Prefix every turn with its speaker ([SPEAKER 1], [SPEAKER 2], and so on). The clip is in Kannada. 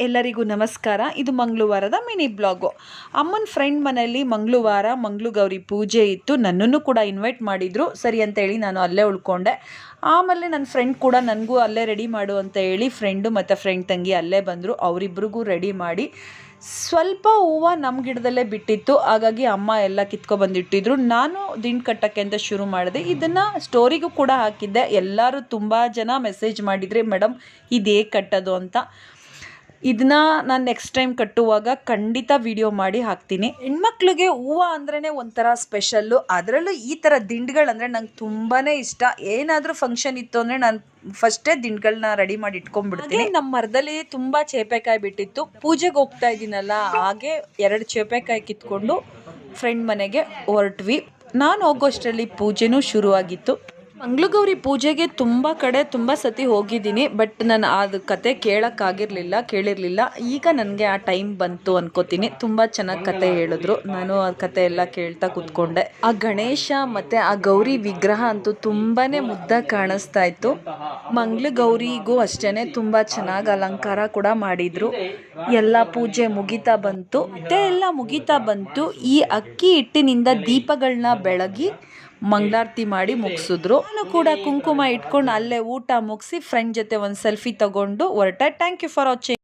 [SPEAKER 1] ಎಲ್ಲರಿಗೂ ನಮಸ್ಕಾರ. ಇದು ಮಂಗಳವಾರದ ಮಿನಿ ಬ್ಲಾಗು. ಅಮ್ಮನ ಫ್ರೆಂಡ್ ಮನೆಯಲ್ಲಿ ಮಂಗಳವಾರ ಮಂಗಳಗೌರಿ ಪೂಜೆ ಇತ್ತು. ನನ್ನನ್ನು ಕೂಡ ಇನ್ವೈಟ್ ಮಾಡಿದರು. ಸರಿ ಅಂತೇಳಿ ನಾನು ಅಲ್ಲೇ ಉಳ್ಕೊಂಡೆ. ಆಮೇಲೆ ನನ್ನ ಫ್ರೆಂಡ್ ಕೂಡ ನನಗೂ ಅಲ್ಲೇ ರೆಡಿ ಮಾಡು ಅಂತ ಹೇಳಿ ಫ್ರೆಂಡು ಮತ್ತು ಫ್ರೆಂಡ್ ತಂಗಿ ಅಲ್ಲೇ ಬಂದರು. ಅವರಿಬ್ಬರಿಗೂ ರೆಡಿ ಮಾಡಿ ಸ್ವಲ್ಪ ಹೂವು ನಮ್ಮ ಗಿಡದಲ್ಲೇ ಬಿಟ್ಟಿತ್ತು. ಹಾಗಾಗಿ ಅಮ್ಮ ಎಲ್ಲ ಕಿತ್ಕೊಬಂದಿಟ್ಟಿದ್ರು. ನಾನು ದಿಂಡು ಕಟ್ಟೋಕ್ಕೆ ಅಂತ ಶುರು ಮಾಡಿದೆ. ಇದನ್ನು ಸ್ಟೋರಿಗೂ ಕೂಡ ಹಾಕಿದ್ದೆ. ಎಲ್ಲರೂ ತುಂಬ ಜನ ಮೆಸೇಜ್ ಮಾಡಿದರೆ ಮೇಡಮ್ ಇದು ಹೇಗೆ ಕಟ್ಟೋದು ಅಂತ. ಇದನ್ನ ನಾನು ನೆಕ್ಸ್ಟ್ ಟೈಮ್ ಕಟ್ಟುವಾಗ ಖಂಡಿತ ವಿಡಿಯೋ ಮಾಡಿ ಹಾಕ್ತೀನಿ. ಹೆಣ್ಮಕ್ಳಿಗೆ ಹೂವು ಅಂದ್ರೇ ಒಂಥರ ಸ್ಪೆಷಲ್ಲು. ಅದರಲ್ಲೂ ಈ ಥರ ದಿಂಡುಗಳಂದರೆ ನಂಗೆ ತುಂಬಾ ಇಷ್ಟ. ಏನಾದರೂ ಫಂಕ್ಷನ್ ಇತ್ತು ಅಂದರೆ ನಾನು ಫಸ್ಟೇ ದಿಂಡುಗಳನ್ನ ರೆಡಿ ಮಾಡಿ ಇಟ್ಕೊಂಡ್ಬಿಡ್ತೀನಿ. ನಮ್ಮ ಮರದಲ್ಲಿ ತುಂಬ ಚೇಪೆಕಾಯಿ ಬಿಟ್ಟಿತ್ತು. ಪೂಜೆಗೆ ಹೋಗ್ತಾ ಇದ್ದೀನಲ್ಲ, ಹಾಗೆ 2 ಚೇಪೆಕಾಯಿ ಕಿತ್ಕೊಂಡು ಫ್ರೆಂಡ್ ಮನೆಗೆ ಹೊರಟ್ವಿ. ನಾನು ಹೋಗೋಷ್ಟರಲ್ಲಿ ಪೂಜೆನೂ ಶುರುವಾಗಿತ್ತು. ಮಂಗಳಗೌರಿ ಪೂಜೆಗೆ ತುಂಬ ಸತಿ ಹೋಗಿದ್ದೀನಿ. ಬಟ್ ನಾನು ಅದು ಕತೆ ಕೇಳಿರಲಿಲ್ಲ. ಈಗ ನನಗೆ ಆ ಟೈಮ್ ಬಂತು ಅನ್ಕೋತೀನಿ. ತುಂಬ ಚೆನ್ನಾಗಿ ಕತೆ ಹೇಳಿದ್ರು. ನಾನು ಆ ಕತೆ ಎಲ್ಲ ಕೇಳ್ತಾ ಕೂತ್ಕೊಂಡೆ. ಆ ಗಣೇಶ ಮತ್ತು ಆ ಗೌರಿ ವಿಗ್ರಹ ಅಂತೂ ತುಂಬಾ ಮುದ್ದಾಗಿ ಕಾಣಿಸ್ತಾ ಇತ್ತು. ಮಂಗಳಗೌರಿಗೂ ಅಷ್ಟೇ ತುಂಬ ಚೆನ್ನಾಗಿ ಅಲಂಕಾರ ಕೂಡ ಮಾಡಿದರು. ಎಲ್ಲ ಪೂಜೆ ಮುಗಿತಾ ಬಂತು. ಈ ಅಕ್ಕಿ ಹಿಟ್ಟಿನಿಂದ ದೀಪಗಳನ್ನ ಬೆಳಗಿ ಮಂಗಳಾರತಿ ಮಾಡಿ ಮುಗಿಸಿದ್ರು. ನಾನು ಕೂಡ ಕುಂಕುಮ ಇಟ್ಕೊಂಡು ಅಲ್ಲೇ ಊಟ ಮುಗಿಸಿ ಫ್ರೆಂಡ್ ಜೊತೆ ಒಂದು ಸೆಲ್ಫಿ ತಗೊಂಡು ಹೊರಟೆ. Thank you for watching.